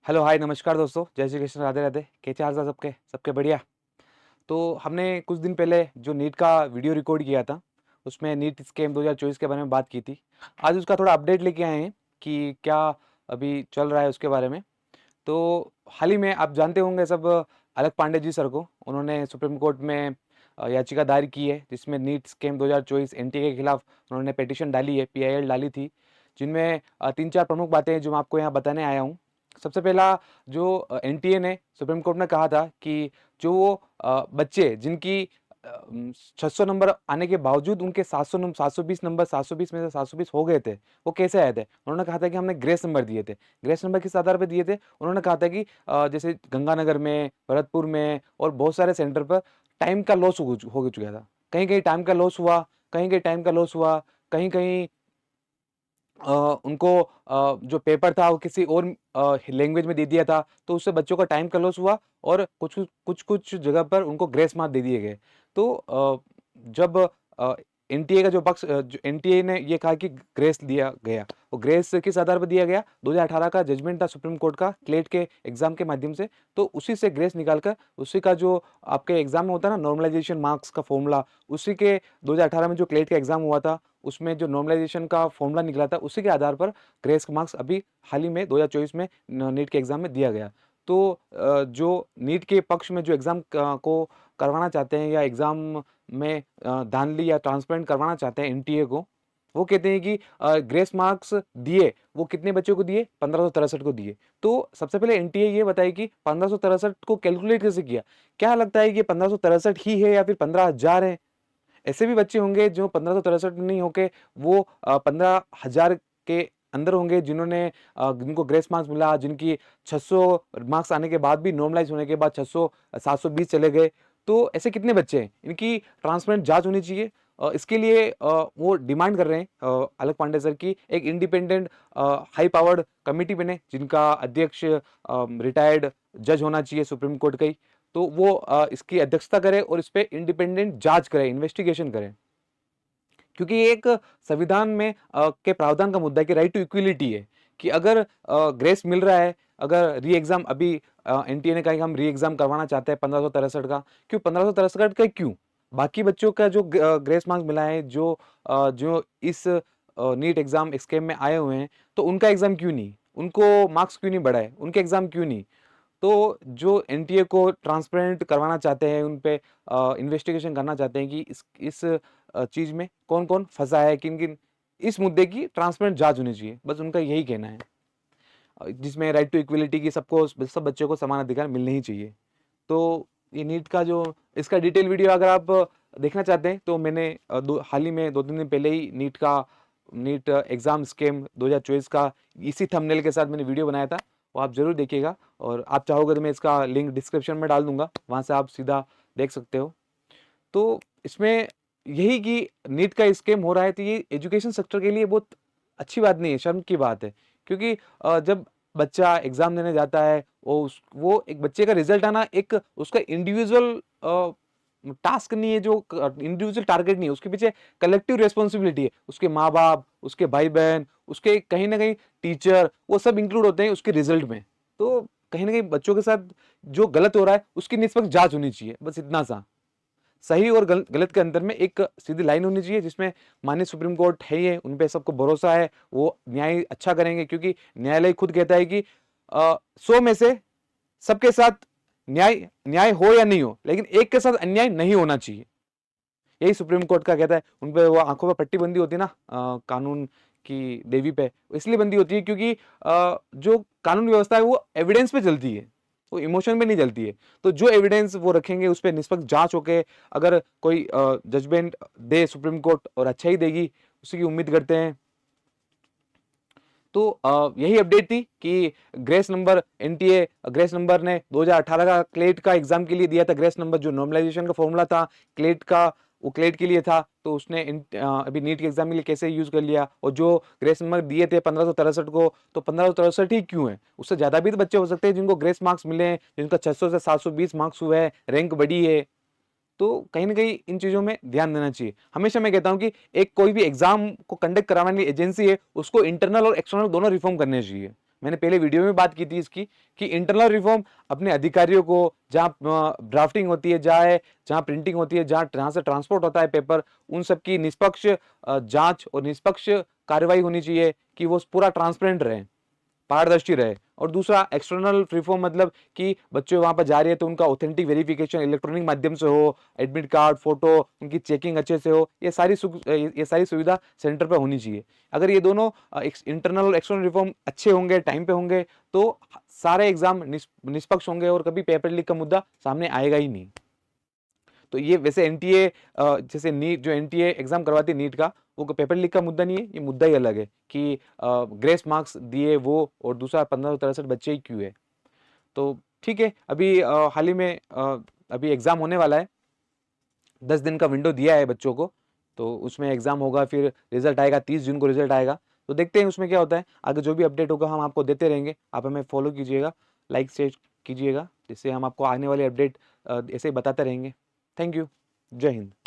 Hello, हाय, नमस्कार दोस्तों। जय श्री कृष्ण, राधे राधे। कैसे हाल चाल सबके सबके बढ़िया। तो हमने कुछ दिन पहले जो नीट का वीडियो रिकॉर्ड किया था, उसमें नीट स्कैम 2024 के बारे में बात की थी। आज उसका थोड़ा अपडेट लेके आए हैं कि क्या अभी चल रहा है उसके बारे में। तो हाल ही में आप जानते होंगे सब, अलक पांडे जी सर को, उन्होंने सुप्रीम कोर्ट में याचिका दायर की है, जिसमें नीट स्कैम 2024 एनटीए के खिलाफ उन्होंने पिटीशन डाली है, पीआईएल डाली थी, जिनमें 3-4 प्रमुख बातें हैं जो मैं आपको यहाँ बताने आया हूँ। सबसे पहला, जो एनटीए ने सुप्रीम कोर्ट में कहा था कि जो वो बच्चे जिनकी 600 नंबर आने के बावजूद उनके 720 नंबर 720 में से 720 हो गए थे, वो कैसे आए थे? उन्होंने कहा था कि हमने ग्रेस नंबर दिए थे। ग्रेस नंबर किस आधार पर दिए थे? उन्होंने कहा था कि जैसे गंगानगर में, भरतपुर में और बहुत सारे सेंटर पर टाइम का लॉस हो चुका था। कहीं कहीं टाइम का लॉस हुआ, कहीं कहीं टाइम का लॉस हुआ, कहीं कहीं उनको जो पेपर था वो किसी और लैंग्वेज में दे दिया था, तो उससे बच्चों का टाइम का लॉस हुआ और कुछ जगह पर उनको ग्रेस मार्क दे दिए गए। तो जब एनटीए का जो पक्ष, जो एनटीए ने ये कहा कि ग्रेस दिया गया, वो ग्रेस किस आधार पर दिया गया? 2018 का जजमेंट था सुप्रीम कोर्ट का क्लेट के एग्जाम के माध्यम से, तो उसी से ग्रेस निकालकर उसी का जो आपके एग्जाम में होता है ना, नॉर्मलाइजेशन मार्क्स का फॉर्मूला, उसी के 2018 में जो क्लेट का एग्जाम हुआ था, उसमें जो नॉर्मलाइजेशन का फॉर्मूला निकला था, उसी के आधार पर ग्रेस मार्क्स अभी हाल ही में 2024 में नीट के एग्जाम में दिया गया। तो जो नीट के पक्ष में जो एग्जाम को करवाना चाहते हैं या एग्जाम में धांधली या ट्रांसपेरेंट करवाना चाहते हैं एनटीए को, वो कहते हैं कि ग्रेस मार्क्स दिए, वो कितने बच्चों को दिए? 1563 को दिए। तो सबसे पहले एनटीए ये बताए कि 1563 को कैलकुलेट कैसे किया? क्या लगता है कि 1563 ही है या फिर 15,000 है? ऐसे भी बच्चे होंगे जो 1563 नहीं होके वो 15,000 के अंदर होंगे, जिनको ग्रेस मार्क्स मिला, जिनकी 600 मार्क्स आने के बाद भी नॉर्मलाइज होने के बाद 600 720 चले गए। तो ऐसे कितने बच्चे हैं? इनकी ट्रांसपेरेंट जांच होनी चाहिए। इसके लिए वो डिमांड कर रहे हैं अलक पांडे सर की एक इंडिपेंडेंट हाई पावर्ड कमेटी बने, जिनका अध्यक्ष रिटायर्ड जज होना चाहिए सुप्रीम कोर्ट का ही। तो वो इसकी अध्यक्षता करे और इस पे इंडिपेंडेंट जांच करे, इन्वेस्टिगेशन करे। क्योंकि ये एक संविधान में के प्रावधान का मुद्दा है कि राइट टू इक्विलिटी है, कि अगर ग्रेस मिल रहा है, अगर री एग्जाम अभी एनटीए ने कहा कि हम री एग्जाम करवाना चाहते हैं 1563 का, क्यों 1563 का क्यों? बाकी बच्चों का जो ग्रेस मार्क्स मिला है, जो इस नीट एग्जाम स्कीम में आए हुए हैं, तो उनका एग्जाम क्यों नहीं? उनको मार्क्स क्यों नहीं बढ़ाए? उनके एग्जाम क्यों नहीं? तो जो एनटीए को ट्रांसपेरेंट करवाना चाहते हैं, उन पे इन्वेस्टिगेशन करना चाहते हैं कि इस चीज में कौन कौन फंसा है, किन किन, इस मुद्दे की ट्रांसपेरेंट जांच होनी चाहिए, बस उनका यही कहना है। जिसमें राइट टू इक्विलिटी की सबको, सब बच्चों को समान अधिकार मिलने ही चाहिए। तो ये नीट का जो इसका डिटेल वीडियो अगर आप देखना चाहते हैं, तो मैंने हाल ही में 2-3 दिन पहले ही नीट एग्जाम स्कीम 2024 का इसी थंबनेल के साथ मैंने वीडियो बनाया था, वो आप जरूर देखिएगा। और आप चाहोगे तो मैं इसका लिंक डिस्क्रिप्शन में डाल दूंगा, वहां से आप सीधा देख सकते हो। तो इसमें यही कि नीट का स्कैम हो रहा है, तो ये एजुकेशन सेक्टर के लिए बहुत अच्छी बात नहीं है, शर्म की बात है। क्योंकि जब बच्चा एग्जाम देने जाता है, वो एक बच्चे का रिजल्ट आना एक उसका इंडिविजुअल टास्क नहीं है, जो इंडिविजुअल टारगेट नहीं है, उसके पीछे कलेक्टिव रेस्पॉन्सिबिलिटी है। उसके माँ बाप, उसके भाई बहन, उसके कहीं ना कहीं टीचर, वो सब इंक्लूड होते हैं उसके रिजल्ट में। तो कहीं ना कहीं बच्चों के साथ जो गलत हो रहा है उसकी निष्पक्ष जांच होनी चाहिए, बस इतना सा। सही और गलत के अंदर में एक सीधी लाइन होनी चाहिए, जिसमें माननीय सुप्रीम कोर्ट है, ये उन पे सबको भरोसा है, वो न्याय अच्छा करेंगे। क्योंकि न्यायालय खुद कहता है कि 100 में से सबके साथ न्याय न्याय हो या नहीं हो, लेकिन एक के साथ अन्याय नहीं होना चाहिए, यही सुप्रीम कोर्ट का कहता है। उन पे वो आंखों पर पट्टी बंदी होती है ना, कानून की देवी पे, इसलिए बंदी होती है क्योंकि जो कानून व्यवस्था है वो एविडेंस पे चलती है, वो इमोशन पे नहीं चलती है। तो जो एविडेंस वो रखेंगे, उस पर निष्पक्ष जांच होके अगर कोई जजमेंट दे सुप्रीम कोर्ट, और अच्छा ही देगी, उसी की उम्मीद करते हैं। तो यही अपडेट थी कि grace number, NTA grace number ने 2018 का क्लेट का एग्जाम के लिए दिया था ग्रेस नंबर, जो नॉर्मलाइजेशन का फॉर्मूला था क्लेट का, वो क्लेट के लिए था। तो उसने अभी नीट के एग्जाम के लिए कैसे यूज कर लिया, और जो ग्रेस नंबर दिए थे 1563 को, तो 1563 ही क्यों है? उससे ज्यादा भी तो बच्चे हो सकते हैं जिनको ग्रेस मार्क्स मिले हैं, जिनका 600 से 720 मार्क्स हुए हैं, रैंक बढ़ी है। तो कहीं ना कहीं इन चीजों में ध्यान देना चाहिए। हमेशा मैं कहता हूं कि एक कोई भी एग्जाम को कंडक्ट कराने वाली एजेंसी है, उसको इंटरनल और एक्सटर्नल दोनों रिफॉर्म करने चाहिए। मैंने पहले वीडियो में बात की थी इसकी कि इंटरनल रिफॉर्म अपने अधिकारियों को, जहाँ ड्राफ्टिंग होती है, जहाँ प्रिंटिंग होती है, जहाँ से ट्रांसपोर्ट होता है पेपर, उन सब की निष्पक्ष जांच और निष्पक्ष कार्रवाई होनी चाहिए कि वो पूरा ट्रांसपेरेंट रहे, पारदर्शी रहे। और दूसरा एक्सटर्नल रिफॉर्म मतलब कि बच्चे वहां पर जा रहे हैं तो उनका ऑथेंटिक वेरिफिकेशन इलेक्ट्रॉनिक माध्यम से हो, एडमिट कार्ड, फोटो, उनकी चेकिंग अच्छे से हो, ये सारी सुविधा सेंटर पे होनी चाहिए। अगर ये दोनों इंटरनल और एक्सटर्नल रिफॉर्म अच्छे होंगे, टाइम पे होंगे, तो सारे एग्जाम निष्पक्ष होंगे और कभी पेपर लीक का मुद्दा सामने आएगा ही नहीं। तो ये वैसे एनटीए, जैसे नीट, जो एनटीए एग्जाम करवाती है नीट का, वो पेपर लीक का मुद्दा नहीं है, ये मुद्दा ही अलग है कि ग्रेस मार्क्स दिए वो, और दूसरा 1563 बच्चे ही क्यों है। तो ठीक है, अभी हाल ही में अभी एग्जाम होने वाला है, 10 दिन का विंडो दिया है बच्चों को, तो उसमें एग्जाम होगा, फिर रिजल्ट आएगा, 30 जून को रिजल्ट आएगा। तो देखते हैं उसमें क्या होता है, आगे जो भी अपडेट होगा हम आपको देते रहेंगे। आप हमें फॉलो कीजिएगा, लाइक शेयर कीजिएगा, जिससे हम आपको आने वाले अपडेट ऐसे ही बताते रहेंगे। Thank you. जय हिंद।